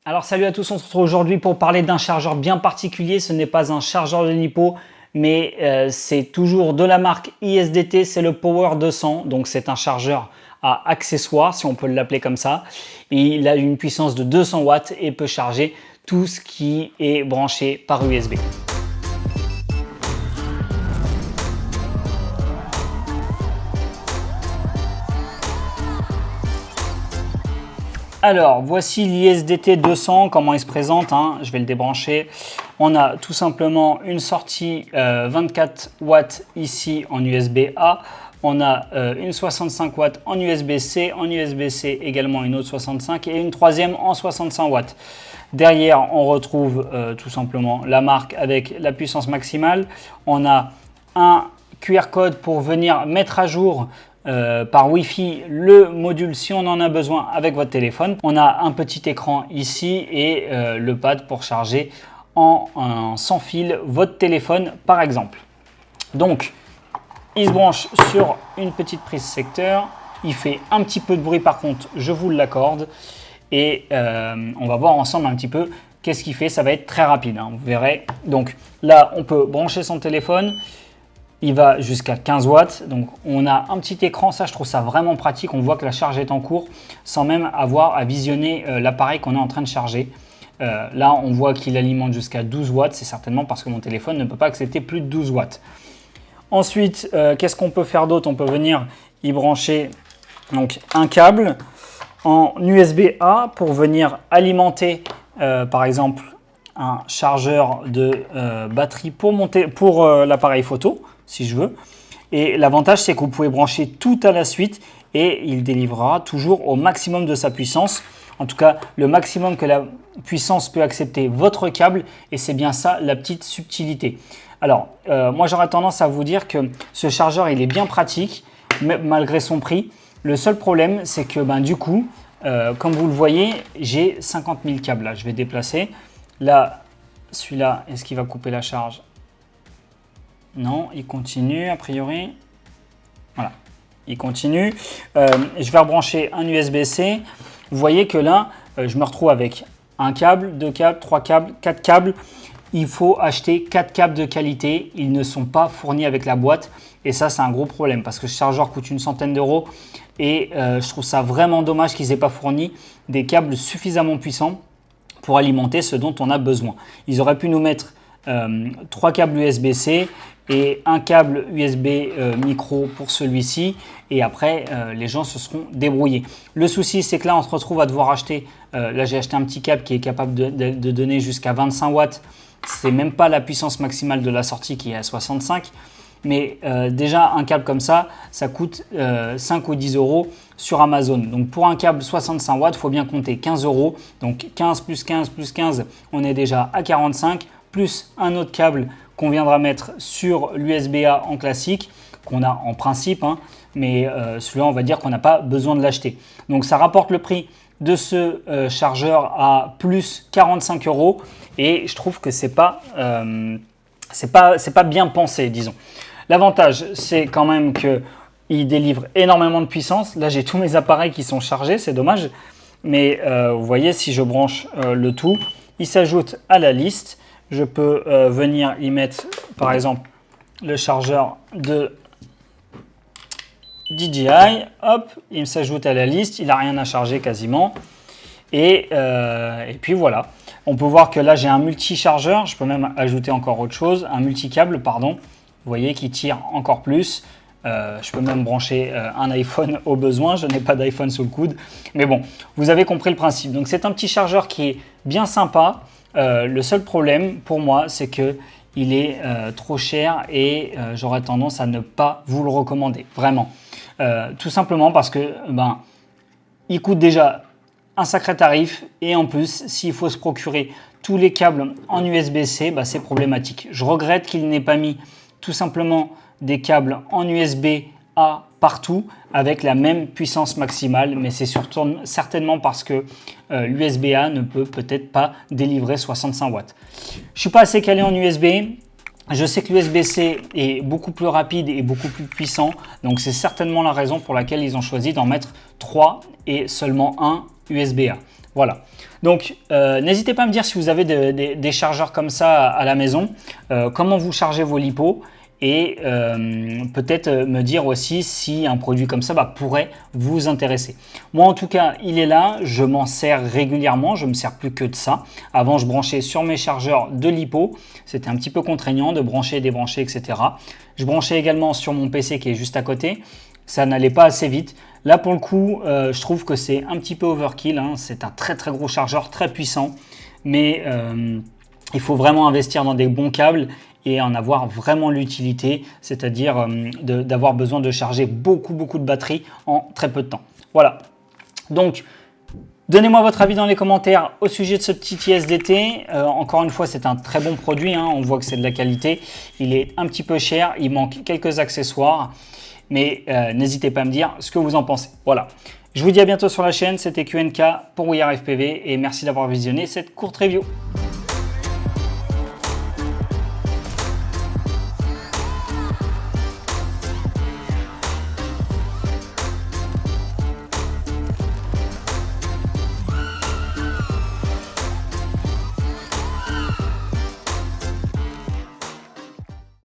Alors salut à tous, on se retrouve aujourd'hui pour parler d'un chargeur bien particulier. Ce n'est pas un chargeur de LiPo, mais c'est toujours de la marque ISDT, c'est le Power 200. Donc c'est un chargeur à accessoires, si on peut l'appeler comme ça. Et il a une puissance de 200 watts et peut charger tout ce qui est branché par USB. Alors, voici l'ISDT 200, comment il se présente, hein. Je vais le débrancher. On a tout simplement une sortie 24 watts ici en USB-A. On a une 65 watts en USB-C, également une autre 65 et une troisième en 65 watts. Derrière, on retrouve tout simplement la marque avec la puissance maximale. On a un QR code pour venir mettre à jour par Wi-Fi le module si on en a besoin avec votre téléphone. On a un petit écran ici et le pad pour charger sans fil votre téléphone par exemple. Donc il se branche sur une petite prise secteur. Il fait un petit peu de bruit par contre, je vous l'accorde. Et on va voir ensemble un petit peu qu'est-ce qu'il fait. Ça va être très rapide, hein, vous verrez. Donc là, on peut brancher son téléphone. Il va jusqu'à 15 watts. Donc on a un petit écran. Ça, je trouve ça vraiment pratique. On voit que la charge est en cours sans même avoir à visionner l'appareil qu'on est en train de charger. Là, on voit qu'il alimente jusqu'à 12 watts. C'est certainement parce que mon téléphone ne peut pas accepter plus de 12 watts. Ensuite, qu'est-ce qu'on peut faire d'autre? On peut venir y brancher donc, un câble en USB-A pour venir alimenter par exemple un chargeur de batterie pour l'appareil photo si je veux. Et l'avantage c'est que vous pouvez brancher tout à la suite et il délivrera toujours au maximum de sa puissance. En tout cas, le maximum que la puissance peut accepter votre câble, et c'est bien ça la petite subtilité. Alors, moi j'aurais tendance à vous dire que ce chargeur il est bien pratique malgré son prix. Le seul problème c'est que du coup, comme vous le voyez, j'ai 50 000 câbles là. Je vais déplacer. Là, celui-là, est-ce qu'il va couper la charge? Non, il continue a priori. Voilà, il continue. Je vais rebrancher un USB-C. Vous voyez que là, je me retrouve avec un câble, deux câbles, trois câbles, quatre câbles. Il faut acheter 4 câbles de qualité. Ils ne sont pas fournis avec la boîte. Et ça, c'est un gros problème parce que ce chargeur coûte une centaine d'euros. Et je trouve ça vraiment dommage qu'ils n'aient pas fourni des câbles suffisamment puissants pour alimenter ce dont on a besoin. Ils auraient pu nous mettre 3 câbles USB-C et un câble USB micro pour celui-ci. Et après, les gens se seront débrouillés. Le souci, c'est que là, on se retrouve à devoir acheter. Là, j'ai acheté un petit câble qui est capable de donner jusqu'à 25 watts. C'est même pas la puissance maximale de la sortie qui est à 65. Mais déjà, un câble comme ça, ça coûte 5 ou 10 euros sur Amazon. Donc pour un câble 65 watts, il faut bien compter 15 euros. Donc 15 plus 15 plus 15, on est déjà à 45. Plus un autre câble qu'on viendra mettre sur l'USB-A en classique, qu'on a en principe, hein, mais celui-là, on va dire qu'on n'a pas besoin de l'acheter. Donc ça rapporte le prix de ce chargeur à plus 45 euros. Et je trouve que c'est pas bien pensé, disons. L'avantage, c'est quand même qu'il délivre énormément de puissance. Là, j'ai tous mes appareils qui sont chargés, c'est dommage. Mais vous voyez, si je branche le tout, il s'ajoute à la liste. Je peux venir y mettre, par exemple, le chargeur de DJI. Hop, il s'ajoute à la liste. Il n'a rien à charger quasiment. Et puis voilà. On peut voir que là, j'ai un multi-chargeur. Je peux même ajouter encore autre chose. Un multi-câble, pardon. Vous voyez qu'il tire encore plus. Je peux même brancher un iPhone au besoin. Je n'ai pas d'iPhone sous le coude. Mais bon, vous avez compris le principe. Donc, c'est un petit chargeur qui est bien sympa. Le seul problème pour moi, c'est qu'il est trop cher et j'aurais tendance à ne pas vous le recommander. Vraiment. Tout simplement parce que il coûte déjà un sacré tarif et en plus, s'il faut se procurer tous les câbles en USB-C, c'est problématique. Je regrette qu'il n'ait pas mis tout simplement des câbles en USB-A partout avec la même puissance maximale, mais c'est surtout certainement parce que l'USB-A ne peut peut-être pas délivrer 65 watts. Je ne suis pas assez calé en USB. Je sais que l'USB-C est beaucoup plus rapide et beaucoup plus puissant, donc c'est certainement la raison pour laquelle ils ont choisi d'en mettre 3 et seulement un USB-A. Voilà. Donc, n'hésitez pas à me dire si vous avez des chargeurs comme ça à la maison, comment vous chargez vos lipos et peut-être me dire aussi si un produit comme ça pourrait vous intéresser. Moi, en tout cas, il est là. Je m'en sers régulièrement. Je ne me sers plus que de ça. Avant, je branchais sur mes chargeurs de lipo. C'était un petit peu contraignant de brancher, débrancher, etc. Je branchais également sur mon PC qui est juste à côté. Ça n'allait pas assez vite. Là, pour le coup, je trouve que c'est un petit peu overkill. Hein. C'est un très très gros chargeur, très puissant. Mais il faut vraiment investir dans des bons câbles et en avoir vraiment l'utilité, c'est-à-dire d'avoir besoin de charger beaucoup de batterie en très peu de temps. Voilà. Donc, donnez-moi votre avis dans les commentaires au sujet de ce petit ISDT. Encore une fois, c'est un très bon produit. Hein. On voit que c'est de la qualité. Il est un petit peu cher. Il manque quelques accessoires. Mais n'hésitez pas à me dire ce que vous en pensez. Voilà. Je vous dis à bientôt sur la chaîne. C'était QNK pour We Are FPV et merci d'avoir visionné cette courte review.